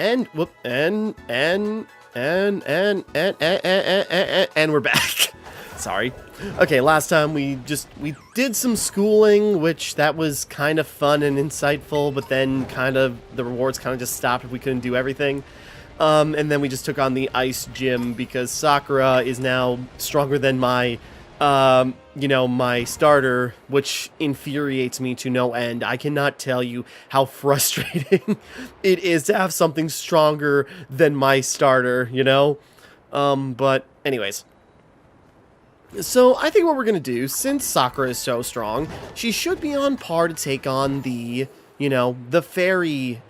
And, whoop, and we're back. Sorry. Okay, last time we did some schooling, which that was kind of fun and insightful, but then kind of, the rewards kind of just stopped if we couldn't do everything. And then we just took on the ice gym because Sakura is now stronger than my, my starter, which infuriates me to no end. I cannot tell you how frustrating it is to have something stronger than my starter, you know? But anyways. So I think what we're going to do, since Sakura is so strong, she should be on par to take on the, the fairy,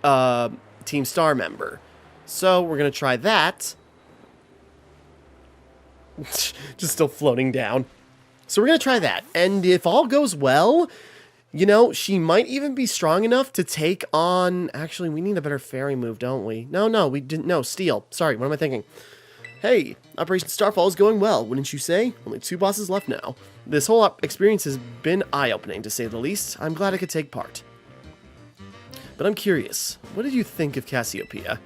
Team Star member. So we're going to try that. Just still floating down. So we're going to try that. And if all goes well, she might even be strong enough to take on... Actually, we need a better fairy move, don't we? No, we didn't. No, Steel. Sorry, what am I thinking? Hey, Operation Starfall is going well, wouldn't you say? Only 2 bosses left now. This whole experience has been eye-opening, to say the least. I'm glad I could take part. But I'm curious, what did you think of Cassiopeia?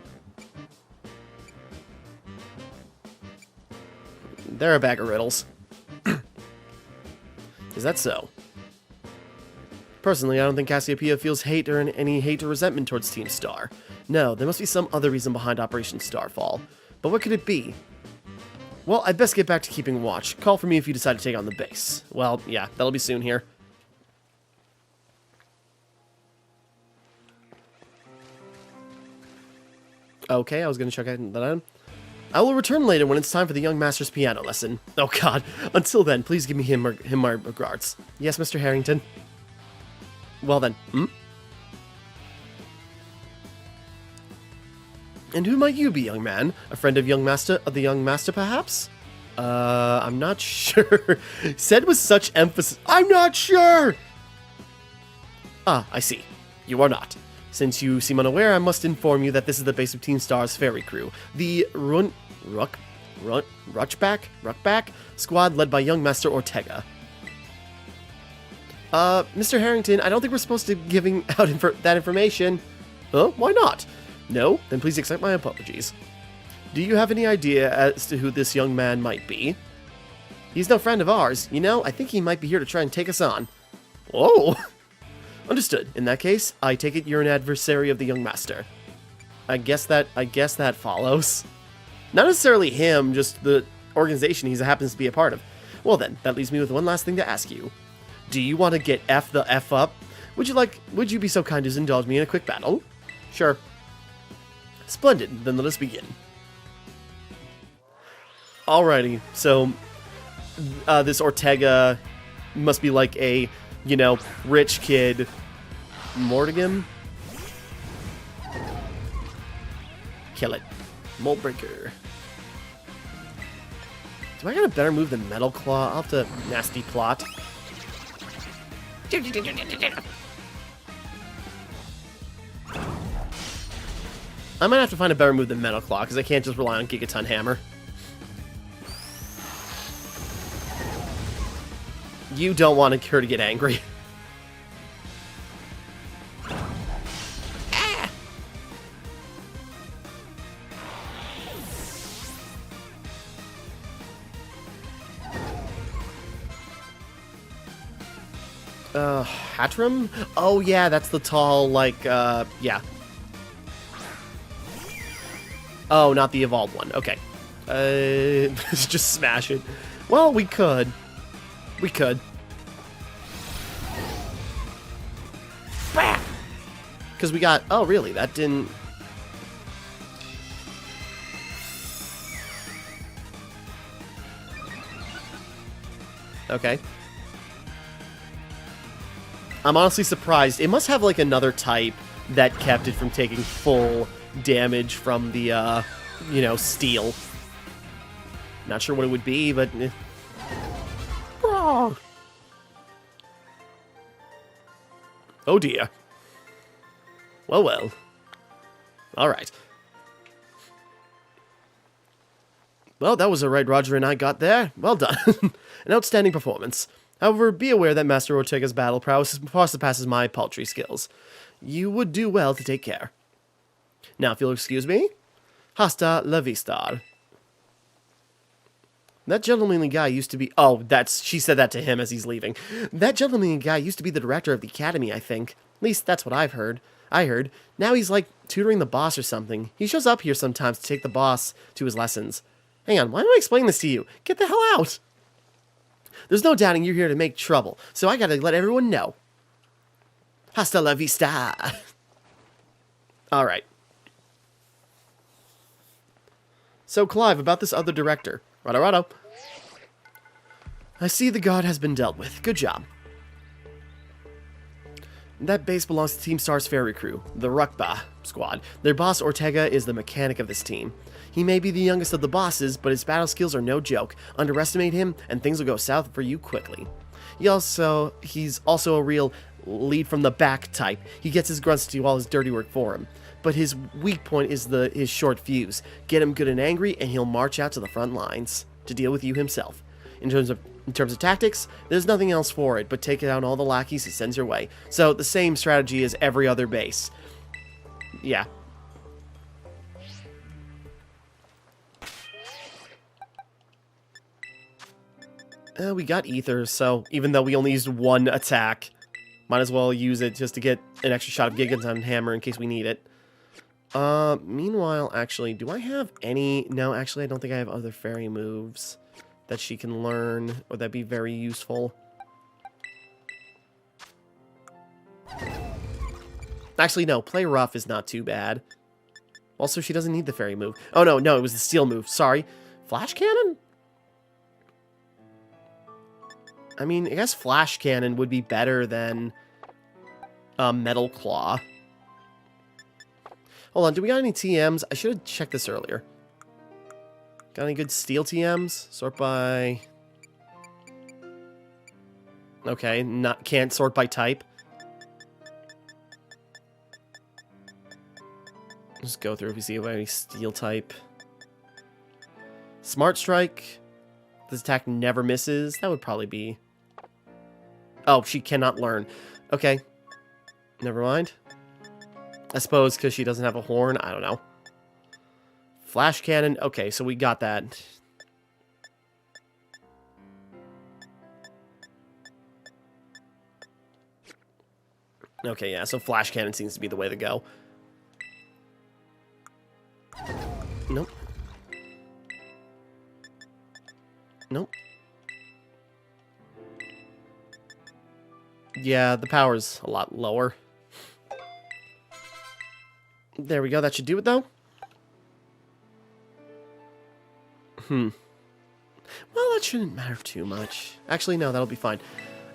They're a bag of riddles. Is that so? Personally, I don't think Cassiopeia feels hate or any hate or resentment towards Team Star. No, there must be some other reason behind Operation Starfall. But what could it be? Well, I'd best get back to keeping watch. Call for me if you decide to take on the base. Well, yeah, that'll be soon here. Okay, I was going to check that out. I will return later when it's time for the young master's piano lesson. Oh god, until then, please give me him my regards. Yes, Mr. Harrington? Well then, And who might you be, young man? A friend of the young master, perhaps? I'm not sure. Said with such emphasis. I'm not sure! Ah, I see. You are not. Since you seem unaware, I must inform you that this is the base of Team Star's fairy crew. The Ruckback squad led by young Master Ortega. Mr. Harrington, I don't think we're supposed to be giving out that information. Huh? Why not? No? Then please accept my apologies. Do you have any idea as to who this young man might be? He's no friend of ours. I think he might be here to try and take us on. Whoa! Understood. In that case, I take it you're an adversary of the young master. I guess that follows. Not necessarily him, just the organization he happens to be a part of. Well then, that leaves me with one last thing to ask you. Do you want to get the F up? Would you be so kind as to indulge me in a quick battle? Sure. Splendid, then let us begin. Alrighty, so this Ortega must be like a, rich kid. Mortigam? Kill it. Mold Breaker. Do I got a better move than Metal Claw? I'll have to nasty plot. I might have to find a better move than Metal Claw, because I can't just rely on Gigaton Hammer. You don't want her to get angry. Hatram? Oh yeah, that's the tall, yeah. Oh, not the evolved one. Okay. Just smash it. Well, we could. We could. Because we got... Oh, really? That didn't... Okay. I'm honestly surprised. It must have, another type that kept it from taking full damage from the, steel. Not sure what it would be, but... Oh dear. Well. Alright. Well, that was a right Roger and I got there. Well done. An outstanding performance. However, be aware that Master Ortega's battle prowess far surpasses my paltry skills. You would do well to take care. Now, if you'll excuse me. Hasta la vista. That gentlemanly guy used to be... Oh, she said that to him as he's leaving. That gentlemanly guy used to be the director of the academy, I think. At least that's what I heard. Now he's like tutoring the boss or something. He shows up here sometimes to take the boss to his lessons. Hang on, why am I explaining this to you? Get the hell out! There's no doubting you're here to make trouble, so I gotta let everyone know. Hasta la vista! Alright. So, Clive, about this other director. Rado. I see the guard has been dealt with. Good job. That base belongs to Team Star's ferry crew, the Rukba squad. Their boss, Ortega, is the mechanic of this team. He may be the youngest of the bosses, but his battle skills are no joke. Underestimate him, and things will go south for you quickly. He's also a real lead from the back type. He gets his grunts to do all his dirty work for him. But his weak point is his short fuse. Get him good and angry, and he'll march out to the front lines to deal with you himself. In terms of tactics, there's nothing else for it but take out all the lackeys he sends your way. So the same strategy as every other base. Yeah. We got ether, so even though we only used one attack, might as well use it just to get an extra shot of Gigas on Hammer in case we need it. Meanwhile, actually, do I have any... No, actually, I don't think I have other fairy moves that she can learn, or that'd be very useful. Actually, no, play rough is not too bad. Also, she doesn't need the fairy move. Oh, no, it was the steel move. Sorry. Flash cannon? I mean, I guess flash cannon would be better than metal claw. Hold on, do we got any TMs? I should have checked this earlier. Got any good steel TMs? Sort by... Okay, can't sort by type. Just go through if we see if we have any steel type. Smart Strike. This attack never misses. That would probably be... Oh, she cannot learn. Okay. Never mind. I suppose because she doesn't have a horn. I don't know. Flash cannon. Okay, so we got that. Okay, yeah, so flash cannon seems to be the way to go. Nope. Nope. Yeah, the power's a lot lower. There we go, that should do it, though. Well, that shouldn't matter too much. Actually, no, that'll be fine.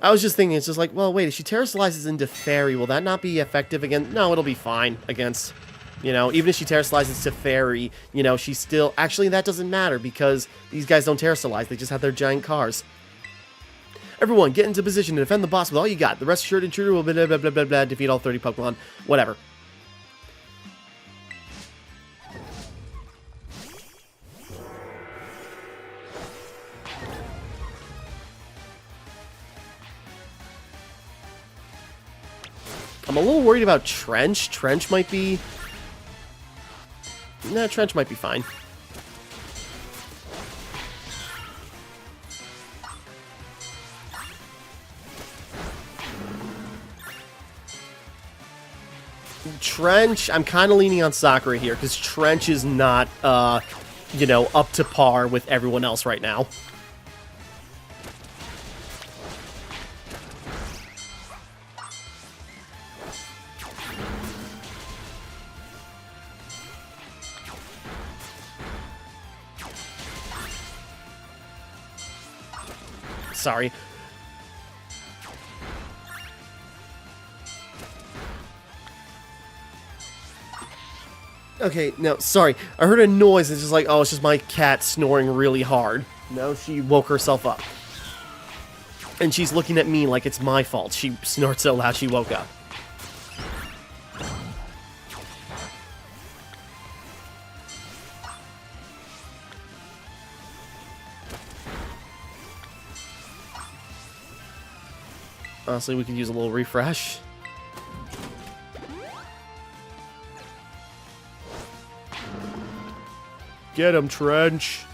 I was just thinking, it's just like, well, wait, if she terrestrializes into fairy, will that not be effective against... No, it'll be fine against... You know, even if she terrestrializes to fairy, you know, she's still... Actually, that doesn't matter, because these guys don't terrestrialize. They just have their giant cars. Everyone, get into position to defend the boss with all you got. The rest assured intruder will blah, blah, blah, blah, blah, defeat all 30 Pokemon. Whatever. I'm a little worried about Trench. Trench might be... Nah, Trench might be fine. Trench, I'm kind of leaning on Sakura here, because Trench is not, you know, up to par with everyone else right now. Sorry. Okay, no, sorry. I heard a noise. It's just like, oh, it's just my cat snoring really hard. No, she woke herself up. And she's looking at me like it's my fault. She snored so loud she woke up. Honestly, we could use a little refresh. Get him, Trench.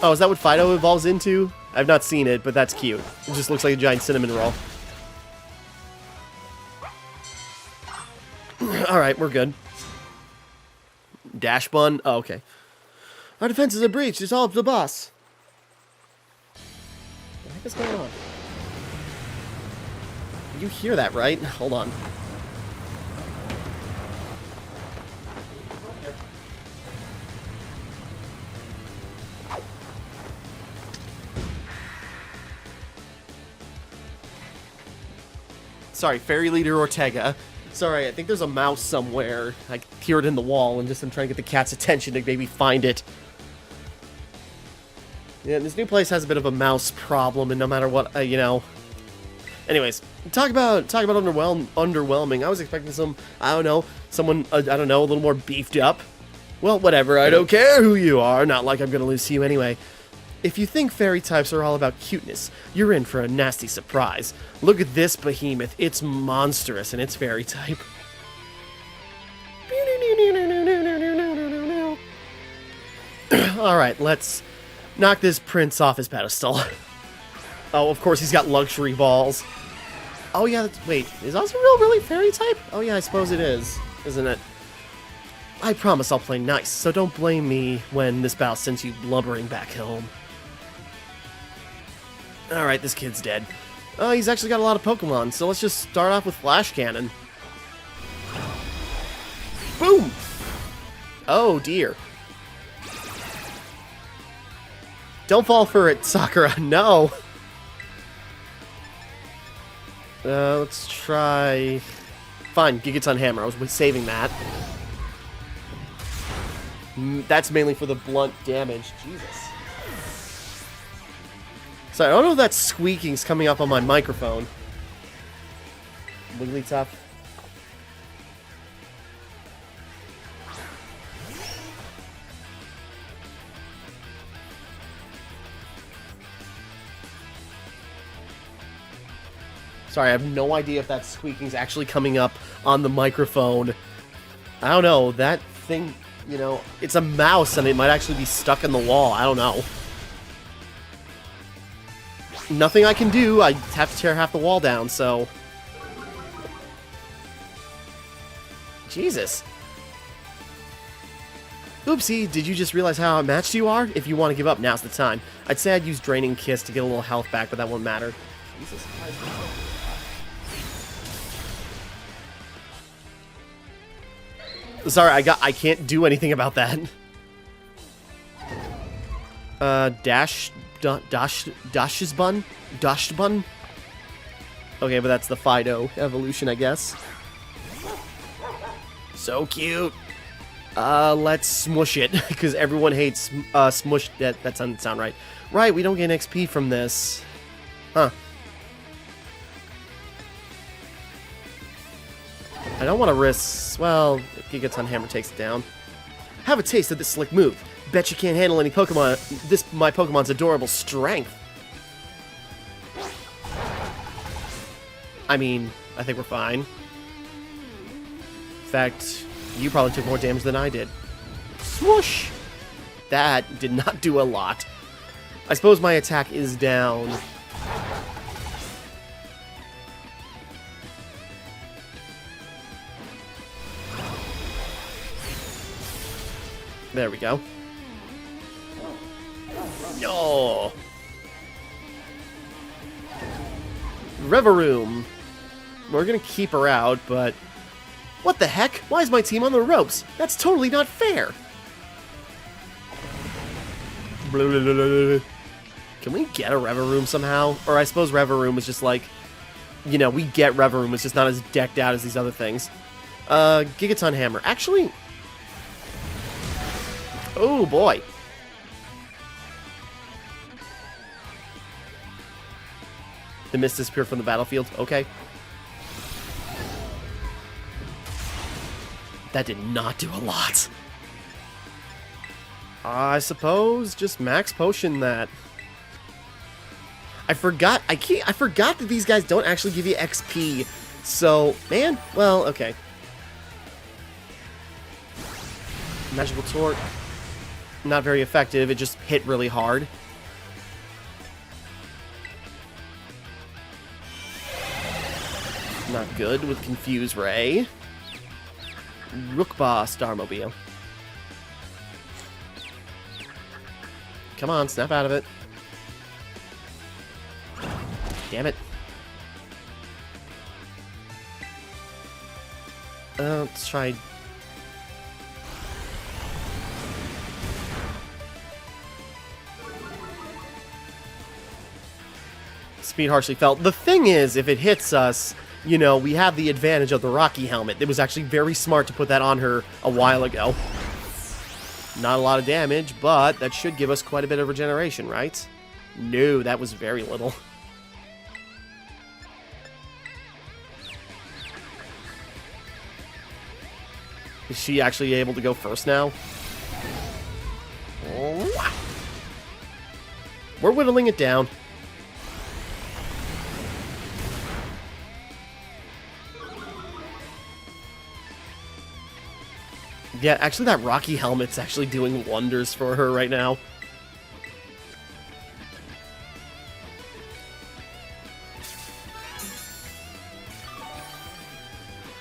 Oh, is that what Fido evolves into? I've not seen it, but that's cute. It just looks like a giant cinnamon roll. Alright, we're good. Dash Bun? Oh, okay. Our defenses are breached. It's all up to the boss. What the heck is going on? You hear that, right? Hold on. Sorry, Fairy Leader Ortega. Sorry, I think there's a mouse somewhere. I hear it in the wall, and I'm trying to get the cat's attention to maybe find it. Yeah, this new place has a bit of a mouse problem, and no matter what, you know. Anyways, talk about underwhelming. I was expecting some, I don't know, someone, I don't know, a little more beefed up. Well, whatever, I don't care who you are, not like I'm gonna lose to you anyway. If you think fairy types are all about cuteness, you're in for a nasty surprise. Look at this behemoth, it's monstrous and it's fairy type. Alright, let's knock this prince off his pedestal. Oh, of course he's got luxury balls. Oh yeah, wait, is Oswald really fairy type? Oh yeah, I suppose it is, isn't it? I promise I'll play nice, so don't blame me when this battle sends you blubbering back home. Alright, this kid's dead. Oh, he's actually got a lot of Pokemon, so let's just start off with Flash Cannon. Boom! Oh dear. Don't fall for it, Sakura, no! Let's try... Fine, Gigaton Hammer, I was saving that. That's mainly for the blunt damage, Jesus. So I don't know if that squeaking's coming up on my microphone. Wigglytuff. Sorry, I have no idea if that squeaking's actually coming up on the microphone. I don't know, that thing, you know, it's a mouse and it might actually be stuck in the wall. I don't know. Nothing I can do. I have to tear half the wall down, so... Jesus. Oopsie, did you just realize how outmatched you are? If you want to give up, now's the time. I'd say I'd use Draining Kiss to get a little health back, but that won't matter. Jesus Christ. Sorry, I can't do anything about that. Dash's bun? Dashed bun? Okay, but that's the Fido evolution, I guess. So cute. Let's smush it, because everyone hates smush. That doesn't sound right. Right, we don't get XP from this. Huh. I don't want to risk... Well, Gigaton Hammer takes it down. Have a taste of this slick move. Bet you can't handle any Pokemon. My Pokemon's adorable strength. I mean, I think we're fine. In fact, you probably took more damage than I did. Swoosh! That did not do a lot. I suppose my attack is down. There we go. No. Reveroom. We're gonna keep her out, but... What the heck? Why is my team on the ropes? That's totally not fair. Can we get a Reveroom somehow? Or I suppose Reveroom is just like... You know, we get Reveroom, it's just not as decked out as these other things. Gigaton Hammer. Actually... Oh, boy. The mist disappeared from the battlefield. Okay. That did not do a lot. I suppose just max potion that. I forgot that these guys don't actually give you XP. So, man, well, okay. Magical Torque. Not very effective. It just hit really hard. Not good with Confuse Ray. Rookba Starmobile. Come on, snap out of it. Damn it. Let's try... Speed harshly felt. The thing is, if it hits us, you know, we have the advantage of the Rocky helmet. It was actually very smart to put that on her a while ago. Not a lot of damage, but that should give us quite a bit of regeneration, right? No, that was very little. Is she actually able to go first now? We're whittling it down. Yeah, actually that Rocky helmet's actually doing wonders for her right now.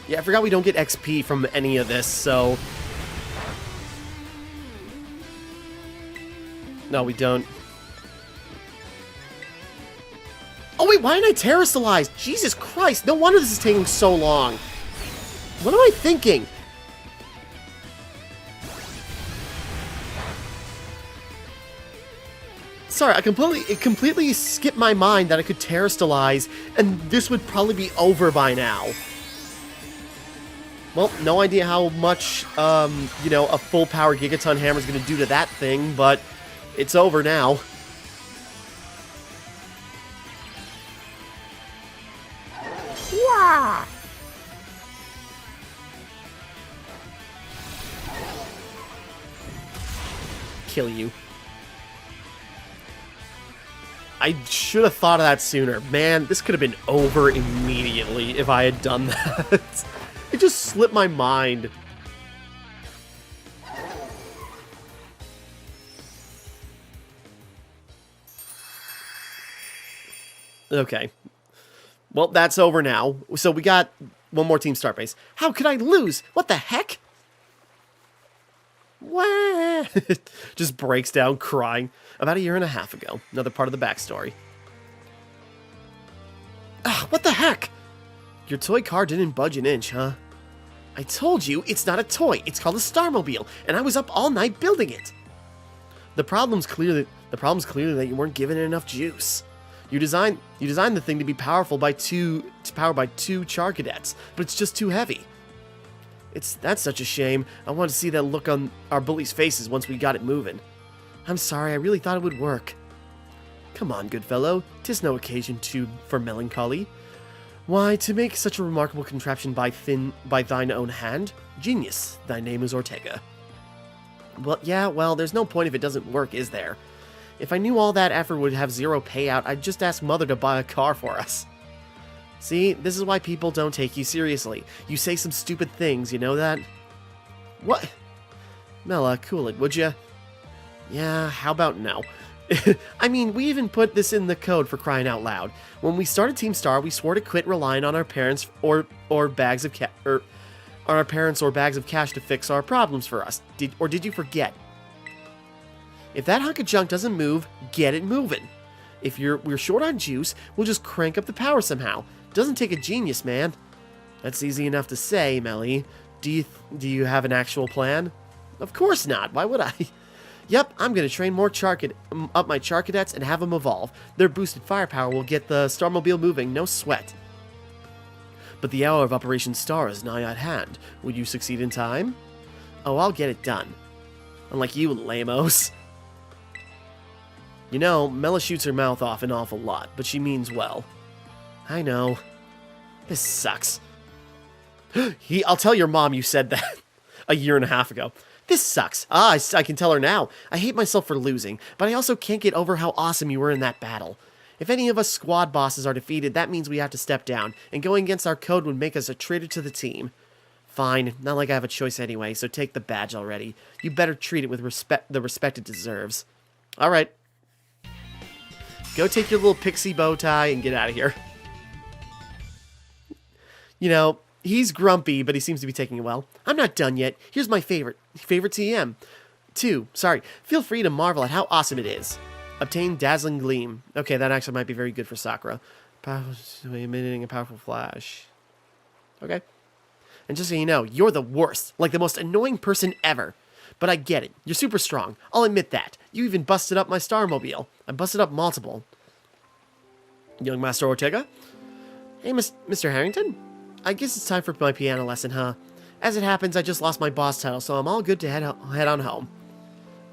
Yeah, I forgot we don't get XP from any of this, so... No, we don't. Oh wait, why didn't I Terrastallize? Jesus Christ, no wonder this is taking so long. What am I thinking? Sorry, it completely skipped my mind that I could Terrastallize, and this would probably be over by now. Well, no idea how much, you know, a full power Gigaton Hammer is going to do to that thing, but it's over now. Wah! Kill you. I should have thought of that sooner. Man, this could have been over immediately if I had done that. It just slipped my mind. Okay. Well, that's over now. So we got one more Team Start Base. How could I lose? What the heck? What? Just breaks down crying. About a year and a half ago. Another part of the backstory. Ah, what the heck? Your toy car didn't budge an inch, huh? I told you, it's not a toy. It's called a Starmobile, and I was up all night building it. The problem's clearly that you weren't given it enough juice. You designed the thing to be powered by two Char Cadets, but it's just too heavy. That's such a shame. I wanted to see that look on our bullies' faces once we got it moving. I'm sorry, I really thought it would work. Come on, good fellow, 'tis no occasion for melancholy. Why, to make such a remarkable contraption by thine own hand? Genius, thy name is Ortega. Well, yeah, well, there's no point if it doesn't work, is there? If I knew all that effort would have zero payout, I'd just ask Mother to buy a car for us. See, this is why people don't take you seriously. You say some stupid things, you know that? What? Mela, cool it, would ya? Yeah, how about no? I mean, we even put this in the code, for crying out loud. When we started Team Star, we swore to quit relying on our parents or bags of cash to fix our problems for us. Did you forget? If that hunk of junk doesn't move, get it moving. If we're short on juice, we'll just crank up the power somehow. Doesn't take a genius, man. That's easy enough to say, Melly. Do you have an actual plan? Of course not. Why would I? Yep, I'm going to train more up my Char Cadets and have them evolve. Their boosted firepower will get the Starmobile moving, no sweat. But the hour of Operation Star is nigh at hand. Will you succeed in time? Oh, I'll get it done. Unlike you, lamos. You know, Mela shoots her mouth off an awful lot, but she means well. I know. This sucks. I'll tell your mom you said that a year and a half ago. This sucks. I can tell her now. I hate myself for losing, but I also can't get over how awesome you were in that battle. If any of us squad bosses are defeated, that means we have to step down, and going against our code would make us a traitor to the team. Fine, not like I have a choice anyway, so take the badge already. You better treat it with the respect it deserves. Alright. Go take your little pixie bow tie and get out of here. You know, he's grumpy, but he seems to be taking it well. I'm not done yet. Here's my favorite TM. 2. Sorry. Feel free to marvel at how awesome it is. Obtain Dazzling Gleam. Okay, that actually might be very good for Sakura. Emitting a powerful flash. Okay. And just so you know, you're the worst. Like the most annoying person ever. But I get it. You're super strong. I'll admit that. You even busted up my Starmobile. I busted up multiple. Young Master Ortega? Hey, Mr. Harrington? I guess it's time for my piano lesson, huh? As it happens, I just lost my boss title, so I'm all good to head on home.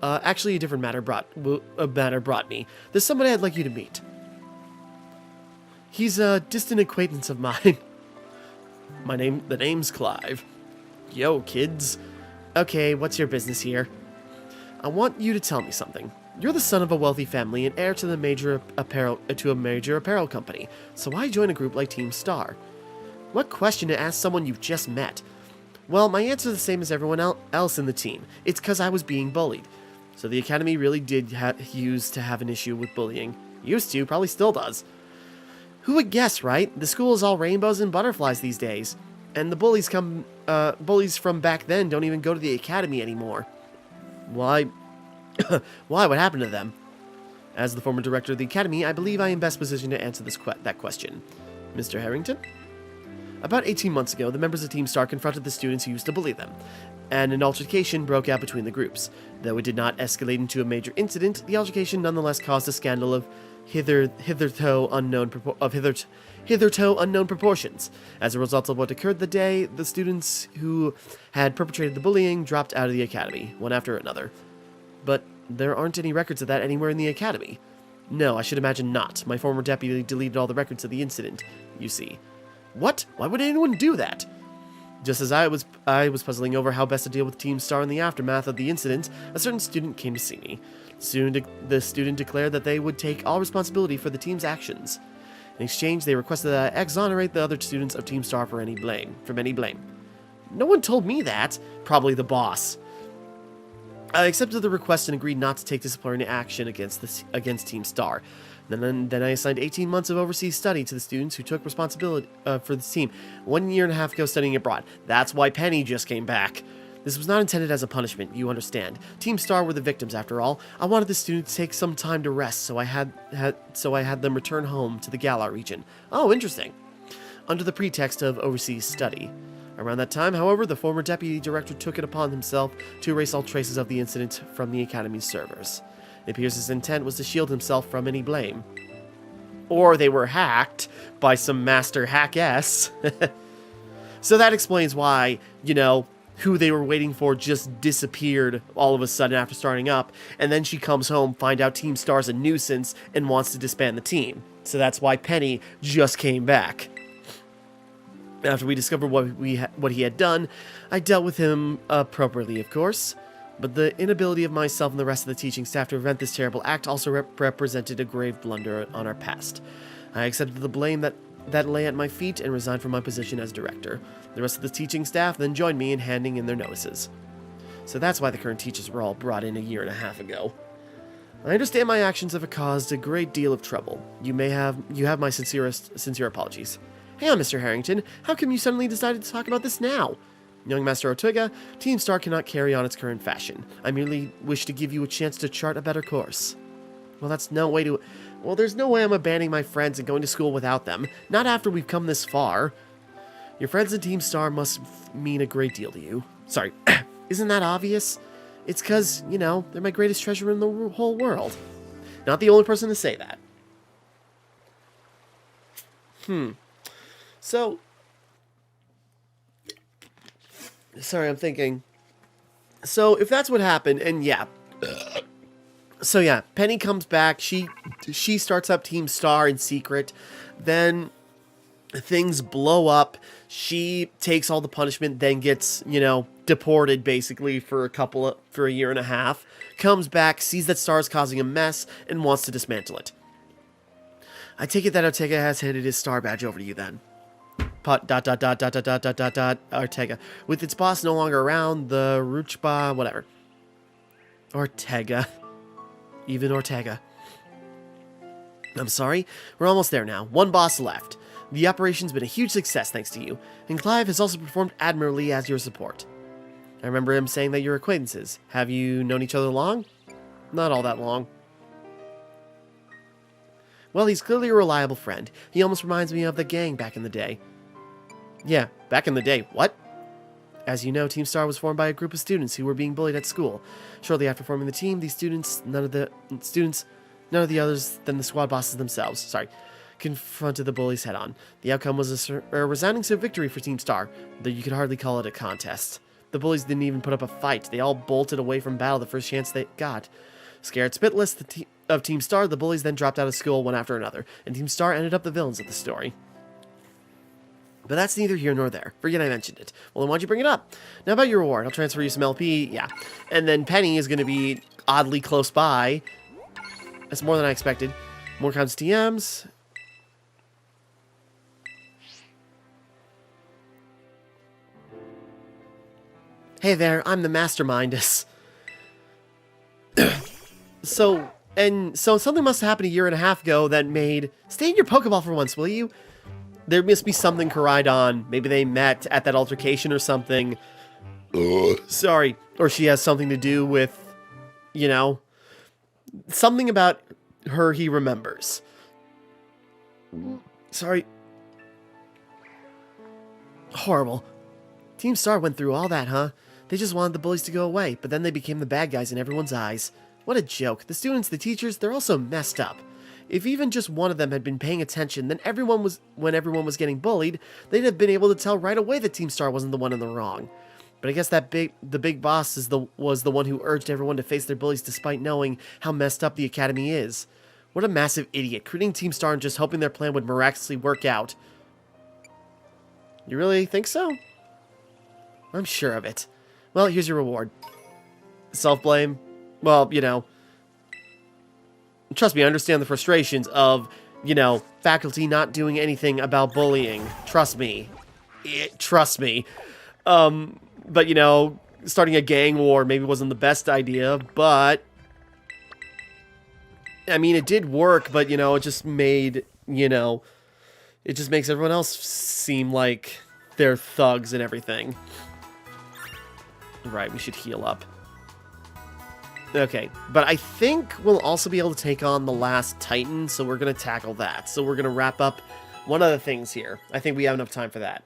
Actually, a different matter brought me. There's somebody I'd like you to meet. He's a distant acquaintance of mine. The name's Clive. Yo, kids. Okay, what's your business here? I want you to tell me something. You're the son of a wealthy family and heir to a major apparel company, so why join a group like Team Star? What question to ask someone you've just met? Well, my answer is the same as everyone else in the team. It's because I was being bullied. So the Academy really did used to have an issue with bullying. Used to, probably still does. Who would guess, right? The school is all rainbows and butterflies these days. And the bullies from back then don't even go to the Academy anymore. Why? Why? What happened to them? As the former director of the Academy, I believe I am best positioned to answer that question. Mr. Harrington? About 18 months ago, the members of Team Star confronted the students who used to bully them, and an altercation broke out between the groups. Though it did not escalate into a major incident, the altercation nonetheless caused a scandal of hitherto unknown proportions. As a result of what occurred the day, the students who had perpetrated the bullying dropped out of the Academy, one after another. But there aren't any records of that anywhere in the Academy. No, I should imagine not. My former deputy deleted all the records of the incident, you see. What? Why would anyone do that? Just as I was puzzling over how best to deal with Team Star in the aftermath of the incident, a certain student came to see me. Soon, the student declared that they would take all responsibility for the team's actions. In exchange, they requested that I exonerate the other students of Team Star from any blame. No one told me that. Probably the boss. I accepted the request and agreed not to take disciplinary action against Team Star. Then I assigned 18 months of overseas study to the students who took responsibility for this team. 1 year and a half ago studying abroad. That's why Penny just came back. This was not intended as a punishment, you understand. Team Star were the victims, after all. I wanted the students to take some time to rest, so I had them return home to the Galar region. Oh, interesting. Under the pretext of overseas study. Around that time, however, the former deputy director took it upon himself to erase all traces of the incident from the Academy's servers. It appears his intent was to shield himself from any blame. Or they were hacked by some master hack-S. So that explains why, who they were waiting for just disappeared all of a sudden after starting up, and then she comes home, find out Team Star's a nuisance, and wants to disband the team. So that's why Penny just came back. After we discovered what he had done, I dealt with him appropriately, of course. But the inability of myself and the rest of the teaching staff to prevent this terrible act also represented a grave blunder on our past. I accepted the blame that lay at my feet and resigned from my position as director. The rest of the teaching staff then joined me in handing in their notices. So that's why the current teachers were all brought in a year and a half ago. I understand my actions have caused a great deal of trouble. You have my sincere apologies. Hey on, Mr. Harrington, how come you suddenly decided to talk about this now? Young Master Ortega, Team Star cannot carry on its current fashion. I merely wish to give you a chance to chart a better course. Well, there's no way I'm abandoning my friends and going to school without them. Not after we've come this far. Your friends in Team Star must mean a great deal to you. Sorry, isn't that obvious? It's because, they're my greatest treasure in the whole world. Not the only person to say that. So, sorry, I'm thinking. So, if that's what happened, and yeah. So, yeah, Penny comes back. She starts up Team Star in secret. Then things blow up. She takes all the punishment, then gets, deported, basically, for a year and a half. Comes back, sees that Star is causing a mess, and wants to dismantle it. I take it that Ortega has handed his Star badge over to you, then. Ortega. With its boss no longer around, the Ruchba, whatever. Ortega. Even Ortega. I'm sorry, we're almost there now. One boss left. The operation's been a huge success thanks to you, and Clive has also performed admirably as your support. I remember him saying that you're acquaintances. Have you known each other long? Not all that long. Well, he's clearly a reliable friend. He almost reminds me of the gang back in the day. Yeah, back in the day. What? As you know, Team Star was formed by a group of students who were being bullied at school. Shortly after forming the team, these students, none of the others than the squad bosses themselves, confronted the bullies head-on. The outcome was a resounding victory for Team Star, though you could hardly call it a contest. The bullies didn't even put up a fight. They all bolted away from battle the first chance they got. Scared spitless of Team Star, the bullies then dropped out of school one after another, and Team Star ended up the villains of the story. But that's neither here nor there. Forget I mentioned it. Well, then why'd you bring it up? Now about your reward. I'll transfer you some LP. Yeah. And then Penny is going to be oddly close by. That's more than I expected. More counts TMs. Hey there, I'm the mastermindess. So something must have happened a year and a half ago that made... Stay in your Pokeball for once, will you? There must be something Koraidon. Maybe they met at that altercation or something. Sorry. Or she has something to do with, you know, something about her he remembers. Sorry. Horrible. Team Star went through all that, huh? They just wanted the bullies to go away, but then they became the bad guys in everyone's eyes. What a joke. The students, the teachers, they're all so messed up. If even just one of them had been paying attention, then when everyone was getting bullied, they'd have been able to tell right away that Team Star wasn't the one in the wrong. But I guess the big boss was the one who urged everyone to face their bullies despite knowing how messed up the academy is. What a massive idiot, creating Team Star and just hoping their plan would miraculously work out. You really think so? I'm sure of it. Well, here's your reward. Self-blame? Well, you know... Trust me, I understand the frustrations of, you know, faculty not doing anything about bullying. Trust me. Trust me. But, you know, starting a gang war maybe wasn't the best idea, but... I mean, it did work, but, you know, it just made, you know... It just makes everyone else seem like they're thugs and everything. Right, we should heal up. Okay, but I think we'll also be able to take on the last Titan, so we're going to tackle that. So we're going to wrap up one of the things here. I think we have enough time for that.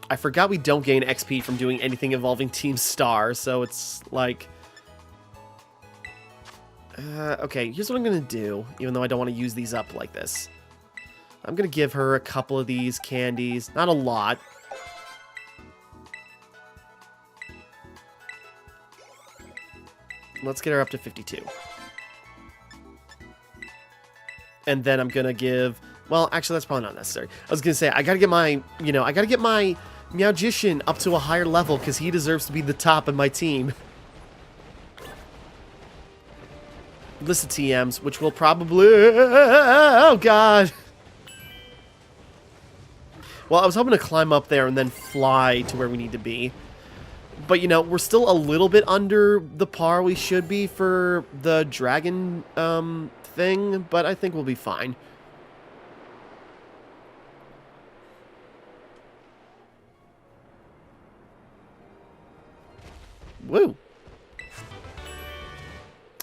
I forgot we don't gain XP from doing anything involving Team Star, so it's like... okay, here's what I'm going to do, even though I don't want to use these up like this. I'm going to give her a couple of these candies. Not a lot. Let's get her up to 52. And then I'm going to give... Well, actually, that's probably not necessary. I was going to say, I got to get my... You know, I got to get my Meowgician up to a higher level because he deserves to be the top in my team. List of TMs, which will probably... Oh, God! Well, I was hoping to climb up there and then fly to where we need to be. But, you know, we're still a little bit under the par we should be for the dragon thing, but I think we'll be fine. Woo!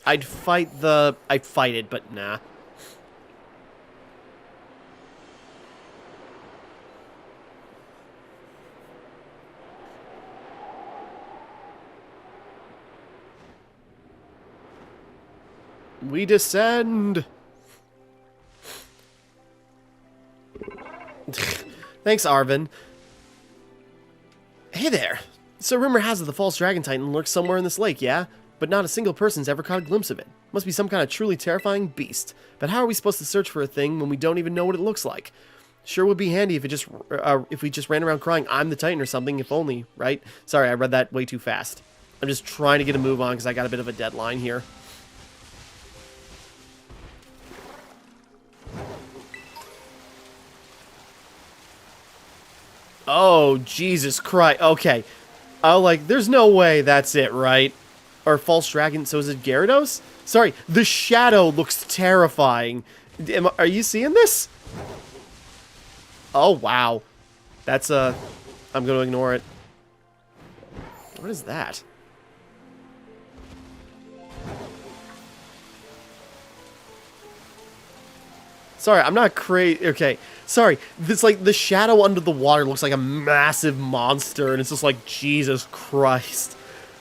I'd fight it, but nah. We descend! Thanks, Arvin. Hey there! So rumor has it the false dragon titan lurks somewhere in this lake, yeah? But not a single person's ever caught a glimpse of it. Must be some kind of truly terrifying beast. But how are we supposed to search for a thing when we don't even know what it looks like? Sure would be handy if we just ran around crying, I'm the titan or something, if only, right? Sorry, I read that way too fast. I'm just trying to get a move on because I got a bit of a deadline here. Oh, Jesus Christ. Okay. Oh, like, there's no way that's it, right? Or False Dragon, so is it Gyarados? Sorry, the shadow looks terrifying. Are you seeing this? Oh, wow. That's, I'm gonna ignore it. What is that? Sorry, I'm not crazy. Okay, sorry. This, like, the shadow under the water looks like a massive monster, and it's just like, Jesus Christ.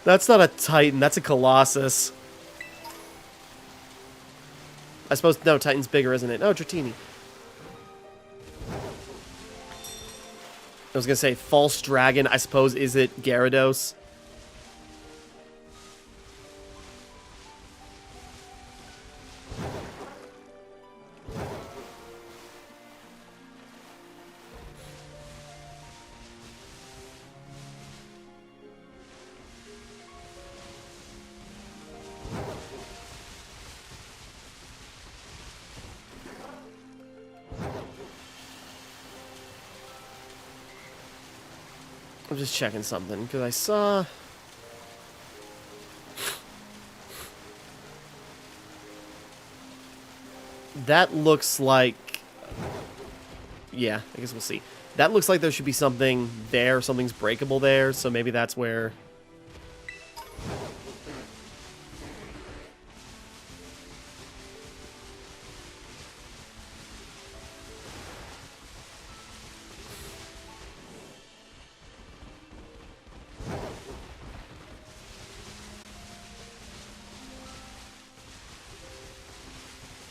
That's not a Titan, that's a Colossus. I suppose, no, Titan's bigger, isn't it? Oh, Dratini. I was gonna say, False Dragon, I suppose, is it Gyarados? I'm just checking something, because I saw... That looks like... Yeah, I guess we'll see. That looks like there should be something there, something's breakable there, so maybe that's where...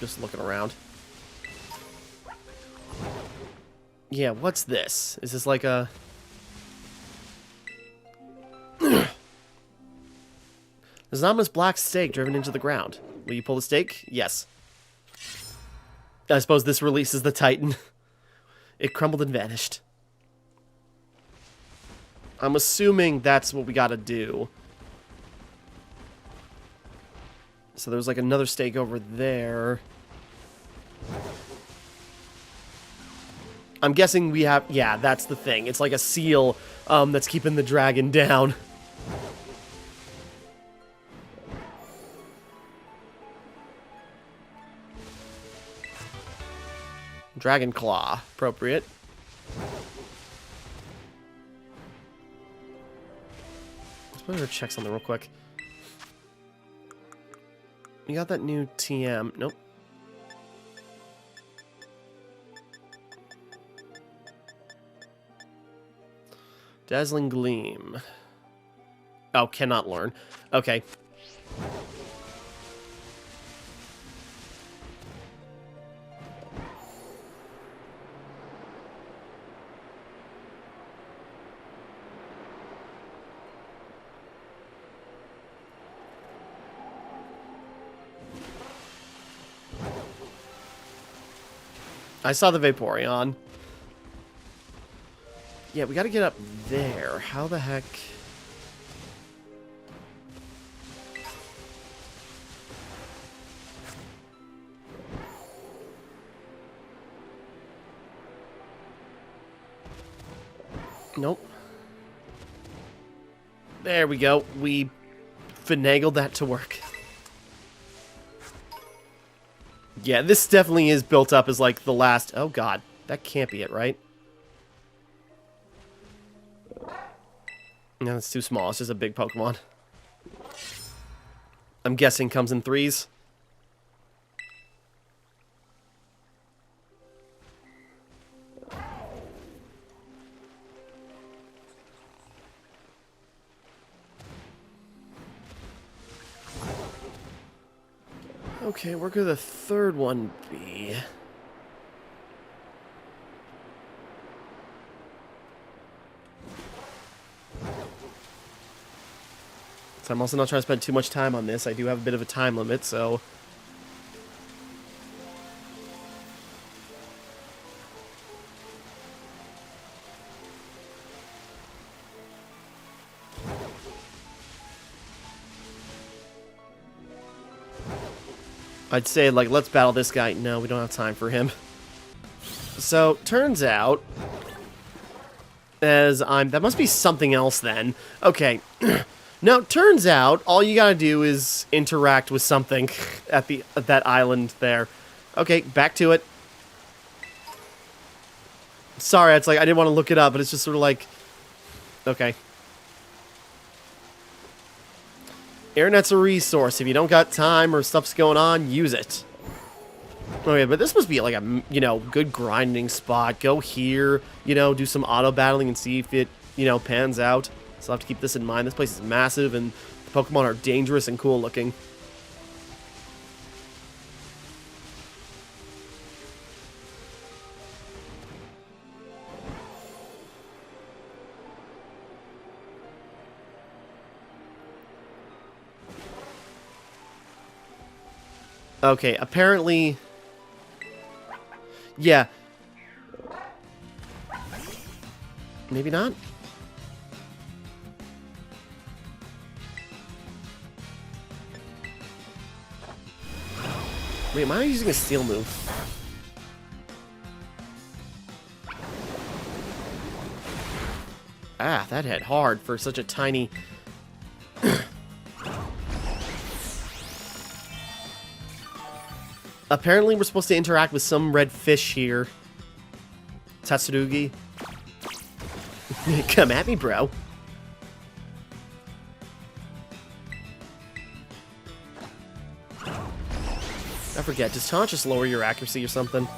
Just looking around. Yeah, what's this? Is this like a... There's an ominous black stake driven into the ground. Will you pull the stake? Yes. I suppose this releases the Titan. It crumbled and vanished. I'm assuming that's what we gotta do. So there's like another stake over there. I'm guessing we have... Yeah, that's the thing. It's like a seal that's keeping the dragon down. Dragon Claw. Appropriate. Let's better check something real quick. You got that new TM. Nope. Dazzling Gleam. Oh, cannot learn. Okay. I saw the Vaporeon. Yeah, we gotta get up there. How the heck... Nope. There we go. We finagled that to work. Yeah, this definitely is built up as like the last... Oh god, that can't be it, right? No, it's too small. It's just a big Pokemon. I'm guessing comes in 3s. Okay, where could the third one be? So I'm also not trying to spend too much time on this. I do have a bit of a time limit, so... I'd say, like, let's battle this guy. No, we don't have time for him. So, turns out, that must be something else then. Okay. Now, turns out, all you gotta do is interact with something at that island there. Okay, back to it. Sorry, it's like, I didn't want to look it up, but it's just sort of like... Okay. Internet's a resource. If you don't got time or stuff's going on, use it. Okay, but this must be like a, you know, good grinding spot. Go here, you know, do some auto battling and see if it, you know, pans out. So I'll have to keep this in mind. This place is massive and the Pokemon are dangerous and cool looking. Okay, apparently... Yeah. Maybe not? Wait, am I using a steel move? Ah, that hit hard for such a tiny... Apparently, we're supposed to interact with some red fish here. Tatsurugi. Come at me, bro. I forget, does taunt just lower your accuracy or something?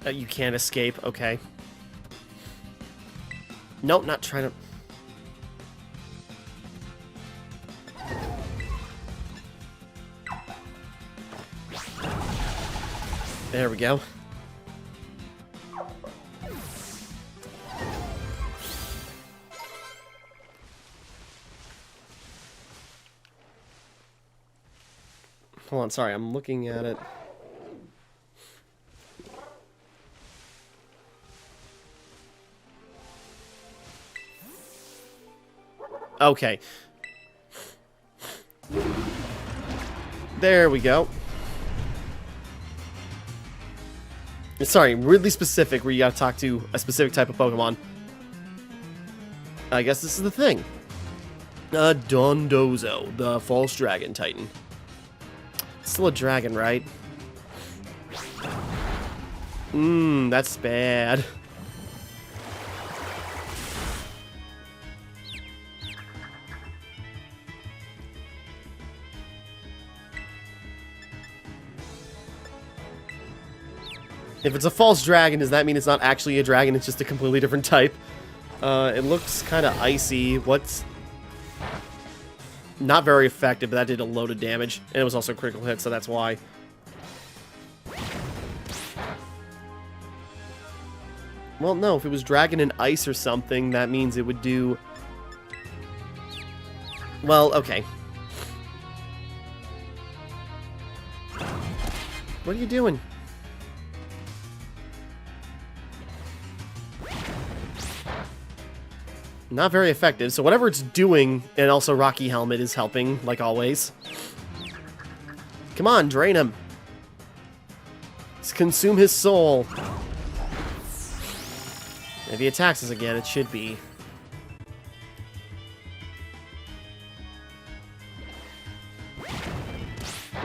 You can't escape, okay. Nope, not trying to... There we go. Hold on, sorry, I'm looking at it. Okay. There we go. Sorry, really specific where you gotta talk to a specific type of Pokemon. I guess this is the thing. Dondozo, the false dragon titan. Still a dragon, right? That's bad. If it's a false dragon, does that mean it's not actually a dragon, it's just a completely different type? It looks kind of icy. What's... Not very effective, but that did a load of damage. And it was also a critical hit, so that's why. Well, no, if it was dragon and ice or something, that means it would do... Well, okay. What are you doing? Not very effective, so whatever it's doing, and also Rocky Helmet is helping, like always. Come on, drain him. Let's consume his soul. If he attacks us again, it should be.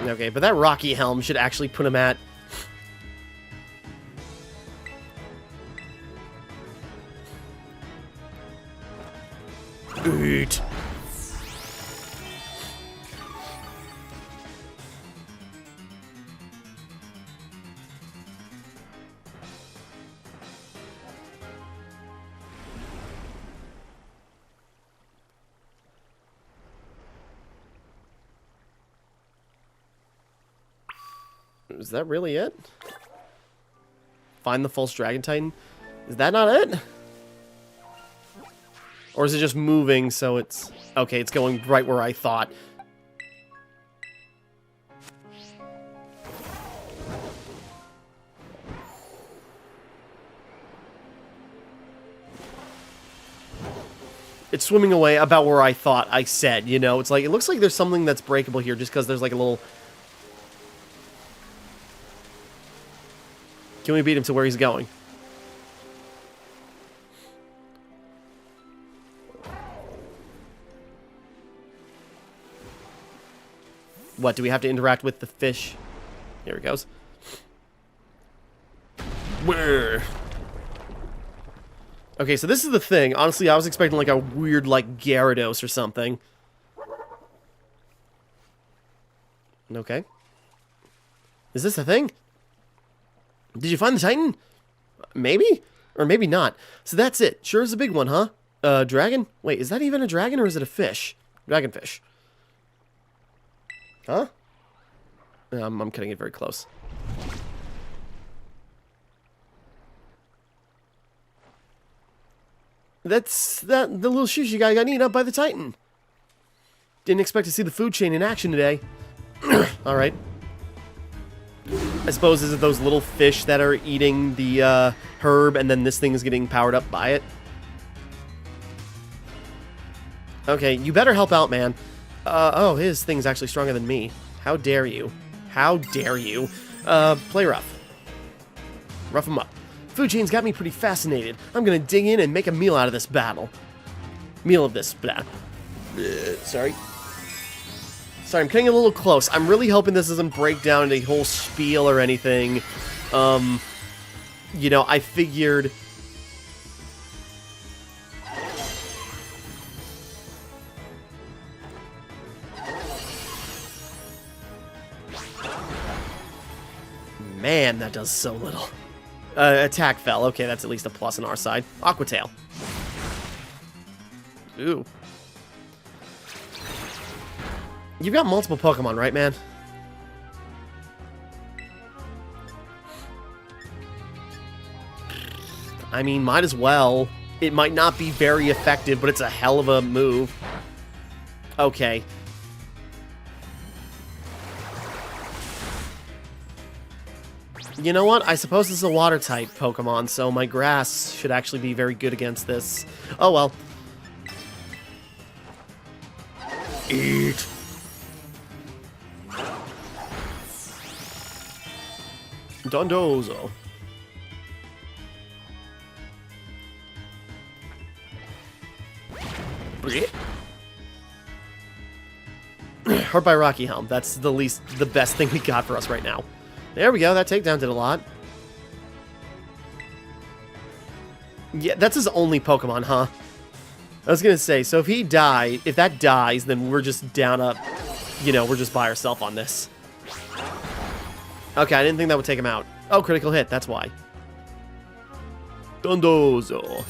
Okay, but that Rocky Helm should actually put him at... Eat. Is that really it? Find the false dragon titan? Is that not it? Or is it just moving so it's... Okay, it's going right where I thought. It's swimming away about where I thought I said, you know? It's like, it looks like there's something that's breakable here just because there's like a little... Can we beat him to where he's going? What, do we have to interact with the fish? Here it goes. Where? Okay, so this is the thing. Honestly, I was expecting like a weird, like, Gyarados or something. Okay. Is this the thing? Did you find the Titan? Maybe? Or maybe not. So that's it. Sure is a big one, huh? Dragon? Wait, is that even a dragon or is it a fish? Dragonfish. Huh? I'm cutting it very close. That's the little sushi guy got eaten up by the Titan. Didn't expect to see the food chain in action today. Alright. I suppose is it those little fish that are eating the herb and then this thing is getting powered up by it? Okay, you better help out, man. Oh, his thing's actually stronger than me. How dare you? How dare you? Play rough. Rough him up. Food chain's got me pretty fascinated. I'm gonna dig in and make a meal out of this battle. Meal of this battle. Sorry. Sorry, I'm cutting it a little close. I'm really hoping this doesn't break down into a whole spiel or anything. You know, I figured... Man, that does so little. Attack fell. Okay, that's at least a plus on our side. Aqua Tail. Ooh. You've got multiple Pokemon, right, man? I mean, might as well. It might not be very effective, but it's a hell of a move. Okay. You know what? I suppose this is a water-type Pokemon, so my grass should actually be very good against this. Oh, well. Eat. Dondozo. Hurt by Rocky Helm. That's the best thing we got for us right now. There we go. That takedown did a lot. Yeah, that's his only Pokemon, huh? I was gonna say, so if that dies, then we're just down up. You know, we're just by ourselves on this. Okay, I didn't think that would take him out. Oh, critical hit. That's why. Dondozo.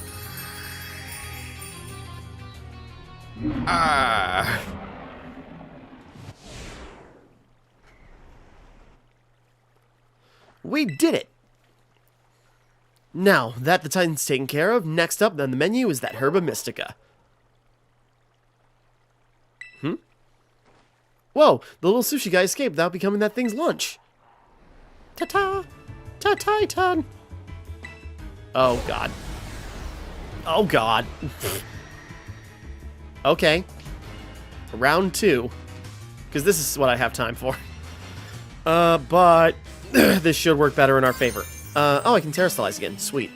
Ah. We did it! Now, that the Titan's taken care of, next up on the menu is that Herba Mystica. Whoa, the little sushi guy escaped without becoming that thing's lunch. Ta-ta! Ta-Titan! Oh, God. Oh, God. Okay. Round 2. Because this is what I have time for. But... this should work better in our favor. Oh, I can Terastallize again. Sweet.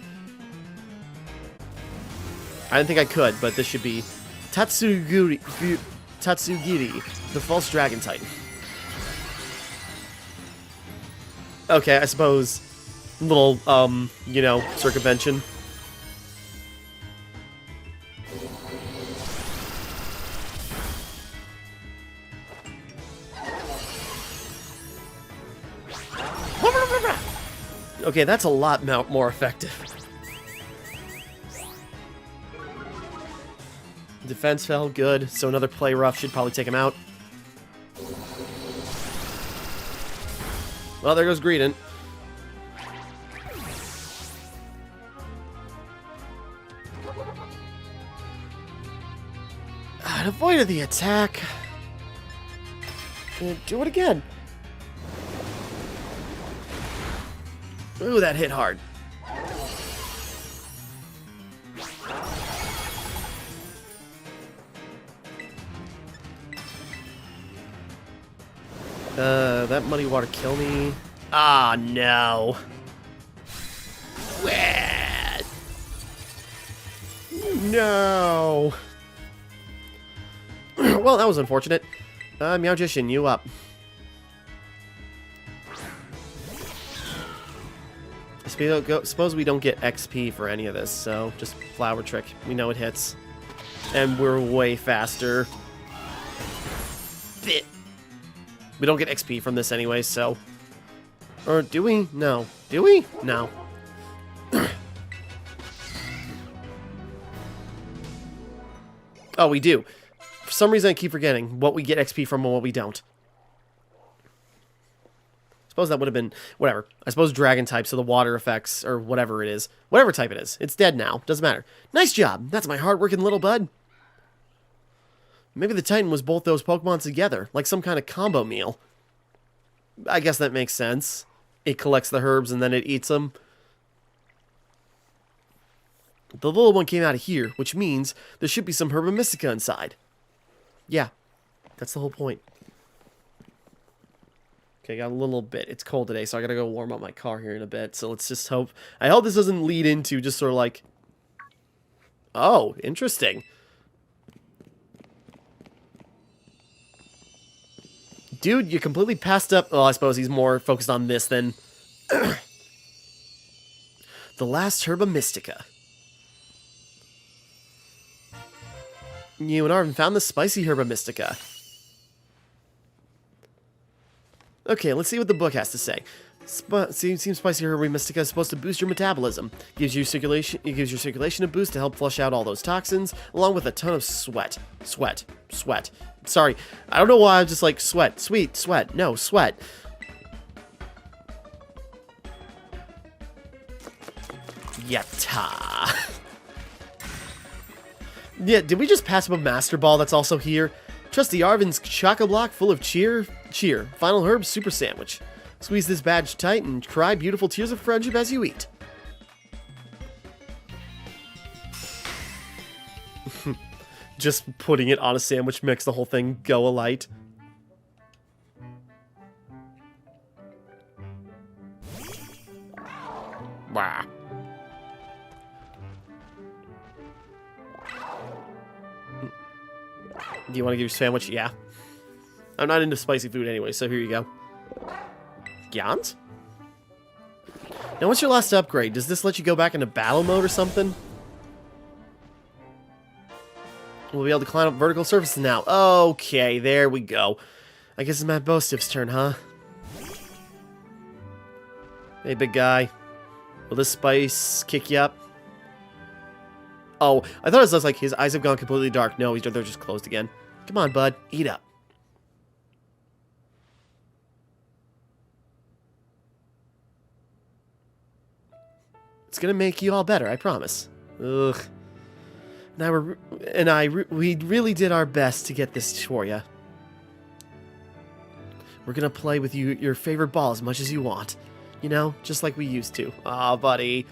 I didn't think I could, but this should be Tatsugiri, the false dragon titan. Okay, I suppose little, you know, circumvention. Okay, that's a lot more effective. Defense fell, good. So another play rough should probably take him out. Well, there goes Greedent. It avoided the attack. Do it again. Ooh, that hit hard. That muddy water kill me. Ah, no. Wet. No. Well, that was unfortunate. Meowgician, you up. Suppose we don't get XP for any of this, so just Flower Trick. We know it hits. And we're way faster. Bit. We don't get XP from this anyway, so... Or do we? No. Do we? No. Oh, we do. For some reason, I keep forgetting what we get XP from and what we don't. Suppose that would have been... Whatever. I suppose Dragon type, so the water effects, or whatever it is. Whatever type it is. It's dead now. Doesn't matter. Nice job. That's my hard-working little bud. Maybe the Titan was both those Pokemon together, like some kind of combo meal. I guess that makes sense. It collects the herbs and then it eats them. The little one came out of here, which means there should be some Herba Mystica inside. Yeah, that's the whole point. Okay, got a little bit. It's cold today, so I gotta go warm up my car here in a bit. So let's just hope... I hope this doesn't lead into just sort of like... Oh, interesting. Dude, you completely passed up... Well, I suppose he's more focused on this than... The last Herba Mystica. You and Arvin found the spicy Herba Mystica. Okay, let's see what the book has to say. Seems spicy Herba Mystica is supposed to boost your metabolism. It gives your circulation a boost to help flush out all those toxins, along with a ton of sweat. Sweat. Sorry, I don't know why I'm just like sweat. Sweet, sweat. No, sweat. Yatta. Yeah, did we just pass up a Master Ball that's also here? Trusty Arvin's Choco-Block full of cheer. Final Herb Super Sandwich. Squeeze this badge tight and cry beautiful tears of friendship as you eat. Just putting it on a sandwich makes the whole thing go alight. Wow. Do you want to give your sandwich? Yeah. I'm not into spicy food anyway, so here you go. Gyans? Now, what's your last upgrade? Does this let you go back into battle mode or something? We'll be able to climb up vertical surfaces now. Okay, there we go. I guess it's Matt Bostiff's turn, huh? Hey, big guy. Will this spice kick you up? Oh, I thought it was like his eyes have gone completely dark. No, they're just closed again. Come on, bud. Eat up. It's gonna make you all better, I promise. Ugh. We really did our best to get this for you. We're gonna play with your favorite ball as much as you want. You know, just like we used to. Aw, buddy.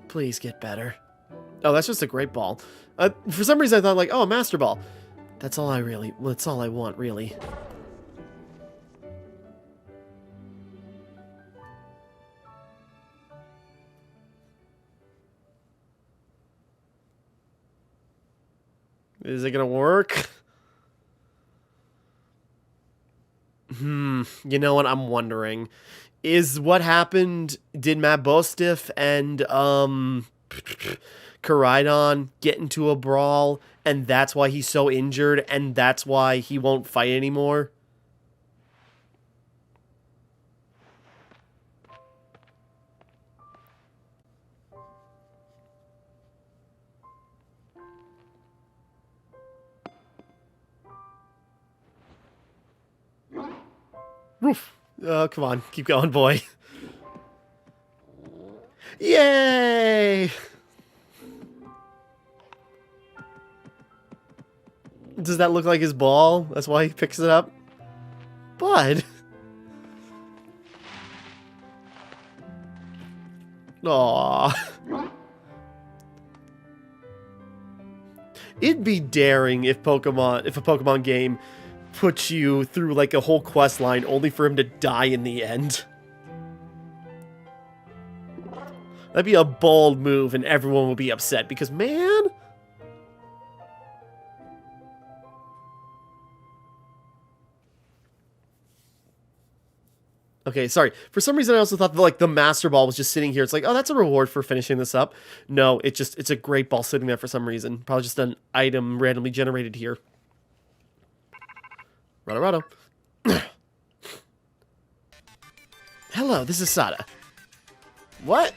Please get better. Oh, that's just a great ball. For some reason I thought like, oh, a Master Ball. That's all I want, really. Is it gonna work? You know what? I'm wondering. Is what happened, did Matt Bostiff and, Koraidon get into a brawl, and that's why he's so injured, and that's why he won't fight anymore? Oh, come on. Keep going, boy. Yay! Does that look like his ball? That's why he picks it up? Bud. Aww. It'd be daring if a Pokemon game puts you through like a whole quest line only for him to die in the end. That'd be a bold move and everyone would be upset because, man... Okay, sorry. For some reason, I also thought that, like, the Master Ball was just sitting here. It's like, oh, that's a reward for finishing this up. No, it's a great ball sitting there for some reason. Probably just an item randomly generated here. Rado. Hello, this is Sada. What?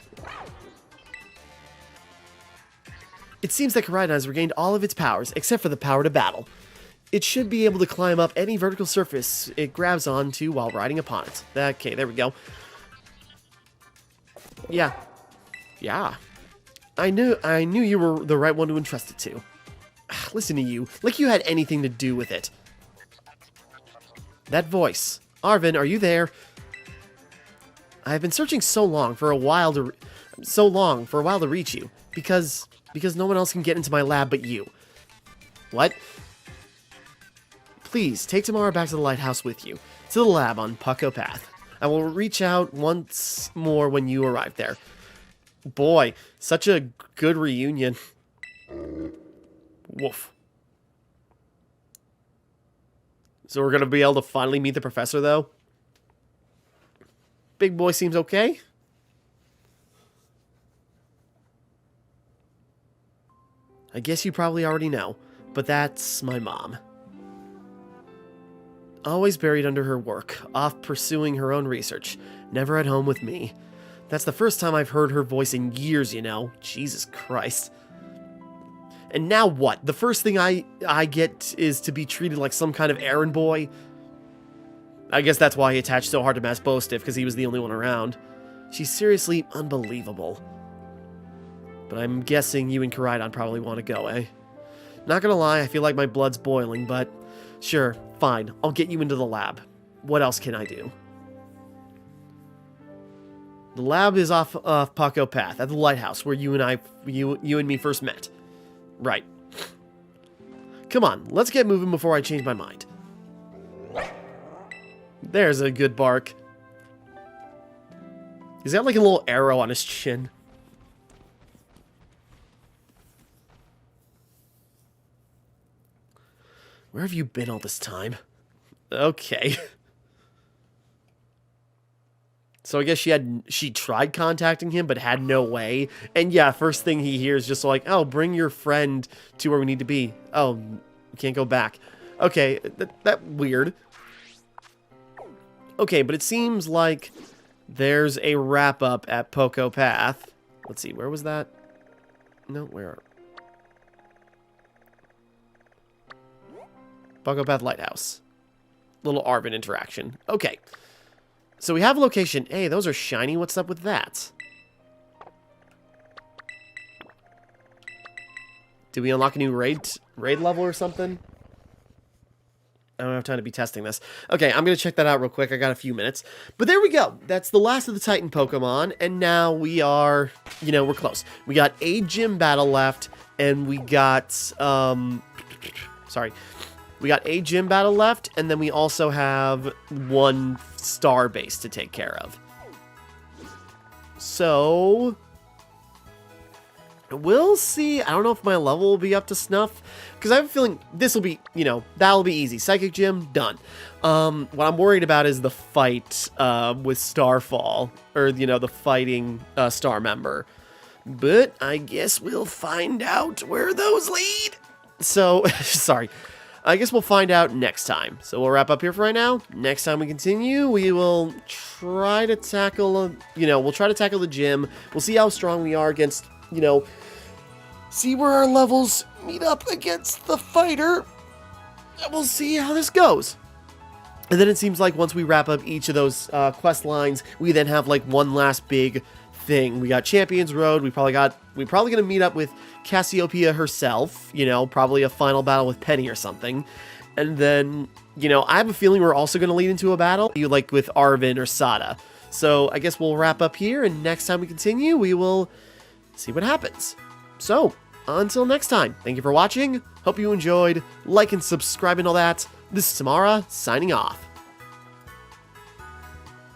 It seems that Koraidon has regained all of its powers, except for the power to battle. It should be able to climb up any vertical surface it grabs onto while riding upon it. Okay, there we go. Yeah. I knew you were the right one to entrust it to. Listen to you, like you had anything to do with it. That voice. Arvin, are you there? I have been searching so long for a while to reach you because no one else can get into my lab but you. What? Please, take Timmara back to the lighthouse with you, to the lab on Pucko Path. I will reach out once more when you arrive there. Boy, such a good reunion. Woof. So we're going to be able to finally meet the professor, though? Big boy seems okay. I guess you probably already know, but that's my mom. Always buried under her work, off pursuing her own research, never at home with me. That's the first time I've heard her voice in years, you know. Jesus Christ. And now what? The first thing I get is to be treated like some kind of errand boy? I guess that's why he attached so hard to Mass Bowstiff, because he was the only one around. She's seriously unbelievable. But I'm guessing you and Koraidon probably want to go, eh? Not gonna lie, I feel like my blood's boiling, but... Sure, fine. I'll get you into the lab. What else can I do? The lab is off Pucko Path, at the lighthouse, where you and me first met. Right. Come on, let's get moving before I change my mind. There's a good bark. He's got like a little arrow on his chin. Where have you been all this time? Okay. So I guess she tried contacting him, but had no way. And yeah, first thing he hears just like, oh, bring your friend to where we need to be. Oh, we can't go back. Okay, that weird. Okay, but it seems like there's a wrap-up at Pucko Path. Let's see, where was that? No, where? Pucko Path Lighthouse. Little Arvin interaction. Okay. So we have a location. Hey, those are shiny. What's up with that? Did we unlock a new raid level or something? I don't have time to be testing this. Okay, I'm going to check that out real quick. I got a few minutes. But there we go. That's the last of the Titan Pokemon. And now we are, you know, we're close. We got a gym battle left. And we got, sorry. We got a gym battle left. And then we also have one star base to take care of. So... we'll see. I don't know if my level will be up to snuff, because I have a feeling this will be, you know, that'll be easy. Psychic Gym, done. What I'm worried about is the fight with Starfall, or, you know, the fighting star member. But I guess we'll find out where those lead. So, sorry. I guess we'll find out next time. So we'll wrap up here for right now. Next time we continue, we will try to tackle, we'll try to tackle the gym. We'll see how strong we are against, you know, see where our levels meet up against the fighter. And we'll see how this goes. And then it seems like once we wrap up each of those quest lines, we then have like one last big thing. We got Champions Road. We're probably gonna meet up with Cassiopeia herself. You know, probably a final battle with Penny or something. And then, you know, I have a feeling we're also gonna lead into a battle, like with Arvin or Sada. So I guess we'll wrap up here, and next time we continue, we will see what happens. So until next time, thank you for watching. Hope you enjoyed. Like and subscribe and all that. This is Timmara, signing off.